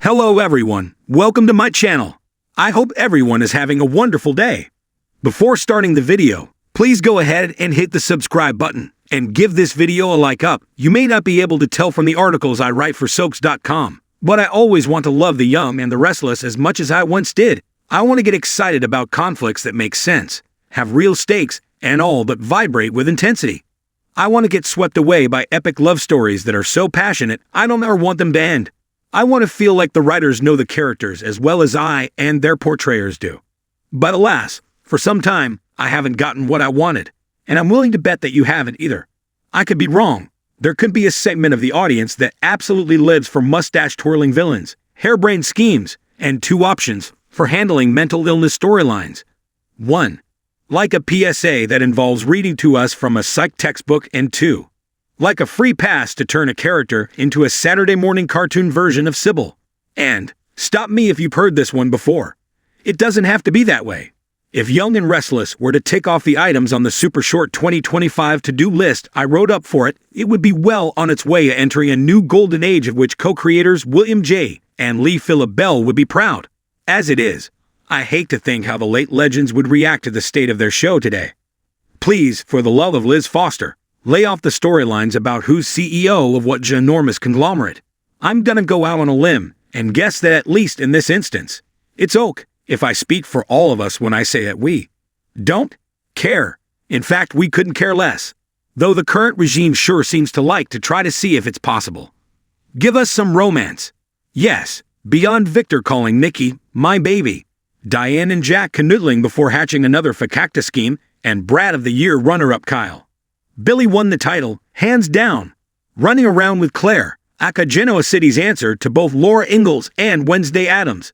Hello everyone, welcome to my channel. I hope everyone is having a wonderful day. Before starting the video, please go ahead and hit the subscribe button and give this video a like up. You may not be able to tell from the articles I write for Soaks.com, but I always want to love the young and the restless as much as I once did. I want to get excited about conflicts that make sense, have real stakes, and all but vibrate with intensity. I want to get swept away by epic love stories that are so passionate I don't ever want them to end. I want to feel like the writers know the characters as well as I and their portrayers do. But alas, for some time, I haven't gotten what I wanted, and I'm willing to bet that you haven't either. I could be wrong. There could be a segment of the audience that absolutely lives for mustache-twirling villains, harebrained schemes, and two options for handling mental illness storylines. 1. Like a PSA that involves reading to us from a psych textbook, and 2. Like a free pass to turn a character into a Saturday morning cartoon version of Sybil. And, stop me if you've heard this one before. It doesn't have to be that way. If Young and Restless were to tick off the items on the super short 2025 to-do list I wrote up for it, it would be well on its way to entering a new golden age of which co-creators William J. and Lee Phillip Bell would be proud. As it is, I hate to think how the late legends would react to the state of their show today. Please, for the love of Liz Foster, lay off the storylines about who's CEO of what ginormous conglomerate. I'm gonna go out on a limb and guess that at least in this instance, it's oak if I speak for all of us when I say that we don't care. In fact, we couldn't care less. Though the current regime sure seems to like to try to see if it's possible. Give us some romance. Yes, beyond Victor calling Nikki, my baby, Diane and Jack canoodling before hatching another fakakta scheme, and Brat of the Year runner-up Kyle. Billy won the title, hands down. Running around with Claire, aka Genoa City's answer to both Laura Ingalls and Wednesday Addams.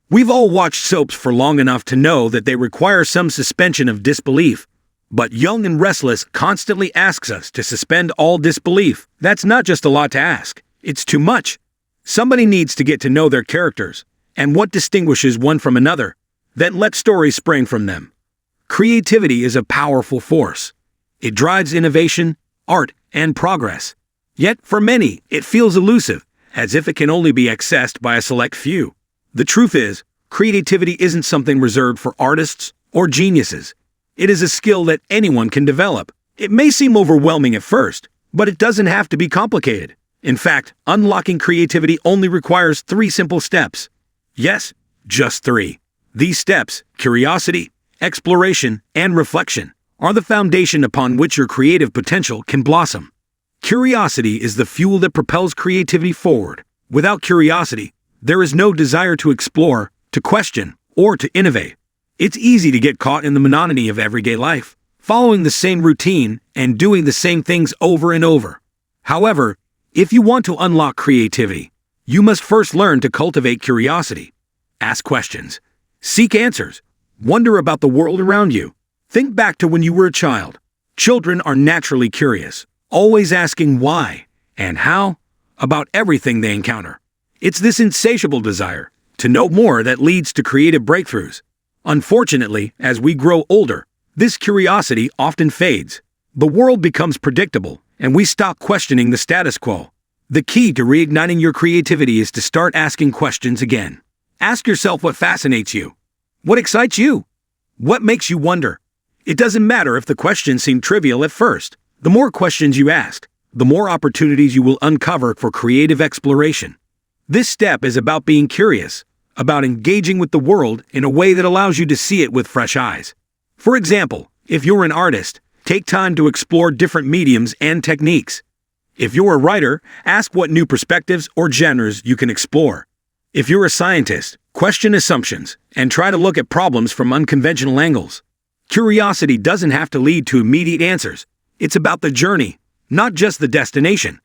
We've all watched soaps for long enough to know that they require some suspension of disbelief. But Young and Restless constantly asks us to suspend all disbelief. That's not just a lot to ask. It's too much. Somebody needs to get to know their characters, and what distinguishes one from another, then let stories spring from them. Creativity is a powerful force. It drives innovation, art, and progress. Yet, for many, it feels elusive, as if it can only be accessed by a select few. The truth is, creativity isn't something reserved for artists or geniuses. It is a skill that anyone can develop. It may seem overwhelming at first, but it doesn't have to be complicated. In fact, unlocking creativity only requires 3 simple steps. Yes, just 3. These steps, curiosity, exploration, and reflection, are the foundation upon which your creative potential can blossom. Curiosity is the fuel that propels creativity forward. Without curiosity, there is no desire to explore, to question, or to innovate. It's easy to get caught in the monotony of everyday life, following the same routine and doing the same things over and over. However, if you want to unlock creativity, you must first learn to cultivate curiosity. Ask questions. Seek answers. Wonder about the world around you. Think back to when you were a child. Children are naturally curious, always asking why and how about everything they encounter. It's this insatiable desire to know more that leads to creative breakthroughs. Unfortunately, as we grow older, this curiosity often fades. The world becomes predictable, and we stop questioning the status quo. The key to reigniting your creativity is to start asking questions again. Ask yourself what fascinates you. What excites you? What makes you wonder? It doesn't matter if the questions seem trivial at first. The more questions you ask, the more opportunities you will uncover for creative exploration. This step is about being curious, about engaging with the world in a way that allows you to see it with fresh eyes. For example, if you're an artist, take time to explore different mediums and techniques. If you're a writer, ask what new perspectives or genres you can explore. If you're a scientist, question assumptions and try to look at problems from unconventional angles. Curiosity doesn't have to lead to immediate answers. It's about the journey, not just the destination.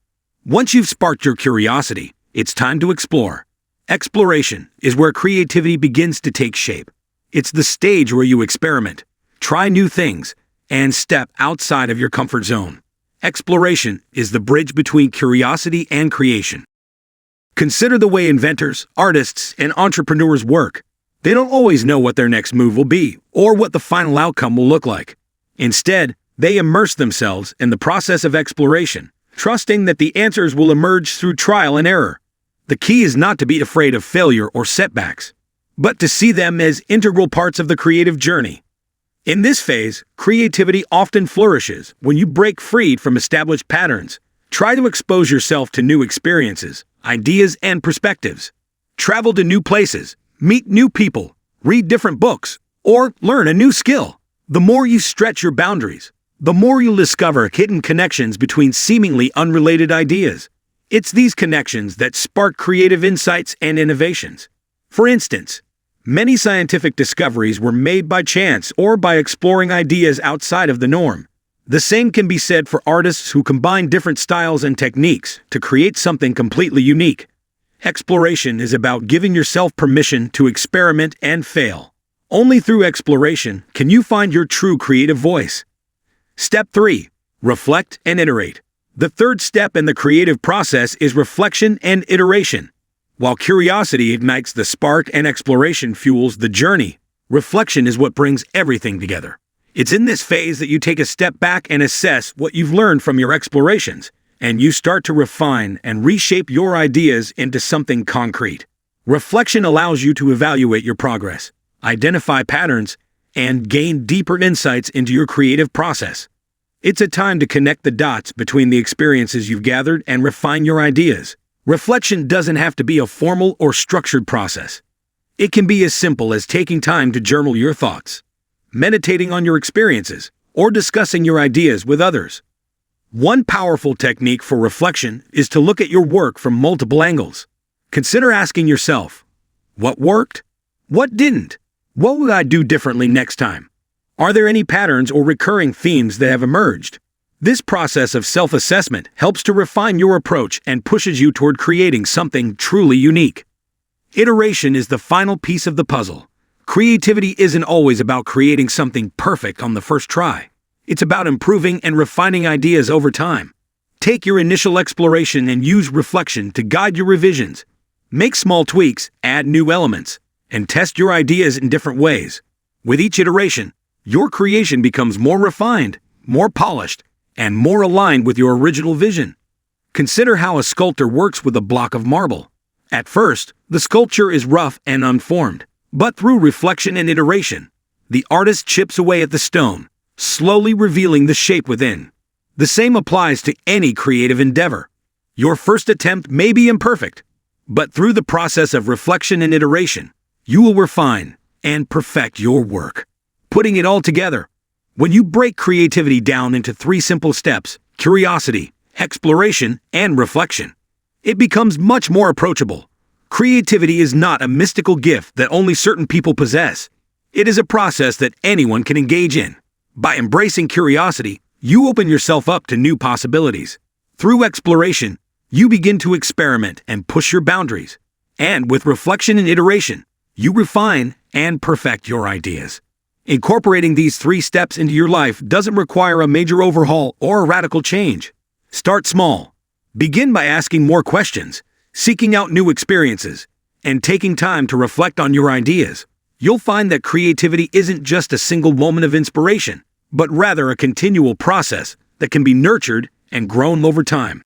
Once you've sparked your curiosity, it's time to explore. Exploration is where creativity begins to take shape. It's the stage where you experiment, try new things, and step outside of your comfort zone. Exploration is the bridge between curiosity and creation. Consider the way inventors, artists, and entrepreneurs work. They don't always know what their next move will be or what the final outcome will look like. Instead, they immerse themselves in the process of exploration, trusting that the answers will emerge through trial and error. The key is not to be afraid of failure or setbacks, but to see them as integral parts of the creative journey. In this phase, creativity often flourishes when you break free from established patterns. Try to expose yourself to new experiences, ideas, and perspectives. Travel to new places, meet new people, read different books, or learn a new skill. The more you stretch your boundaries, the more you'll discover hidden connections between seemingly unrelated ideas. It's these connections that spark creative insights and innovations. For instance, many scientific discoveries were made by chance or by exploring ideas outside of the norm. The same can be said for artists who combine different styles and techniques to create something completely unique. Exploration is about giving yourself permission to experiment and fail. Only through exploration can you find your true creative voice. Step 3. Reflect and iterate. The third step in the creative process is reflection and iteration. While curiosity ignites the spark and exploration fuels the journey, reflection is what brings everything together. It's in this phase that you take a step back and assess what you've learned from your explorations, and you start to refine and reshape your ideas into something concrete. Reflection allows you to evaluate your progress, identify patterns, and gain deeper insights into your creative process. It's a time to connect the dots between the experiences you've gathered and refine your ideas. Reflection doesn't have to be a formal or structured process. It can be as simple as taking time to journal your thoughts, meditating on your experiences, or discussing your ideas with others. One powerful technique for reflection is to look at your work from multiple angles. Consider asking yourself, what worked? What didn't? What would I do differently next time? Are there any patterns or recurring themes that have emerged? This process of self-assessment helps to refine your approach and pushes you toward creating something truly unique. Iteration is the final piece of the puzzle. Creativity isn't always about creating something perfect on the first try. It's about improving and refining ideas over time. Take your initial exploration and use reflection to guide your revisions. Make small tweaks, add new elements, and test your ideas in different ways. With each iteration, your creation becomes more refined, more polished, and more aligned with your original vision. Consider how a sculptor works with a block of marble. At first, the sculpture is rough and unformed. But through reflection and iteration, the artist chips away at the stone, slowly revealing the shape within. The same applies to any creative endeavor. Your first attempt may be imperfect, but through the process of reflection and iteration, you will refine and perfect your work. Putting it all together, when you break creativity down into 3 simple steps, curiosity, exploration, and reflection, it becomes much more approachable. Creativity is not a mystical gift that only certain people possess. It is a process that anyone can engage in. By embracing curiosity, you open yourself up to new possibilities. Through exploration, you begin to experiment and push your boundaries. And with reflection and iteration, you refine and perfect your ideas. Incorporating these 3 steps into your life doesn't require a major overhaul or a radical change. Start small. Begin by asking more questions, seeking out new experiences, and taking time to reflect on your ideas. You'll find that creativity isn't just a single moment of inspiration, but rather a continual process that can be nurtured and grown over time.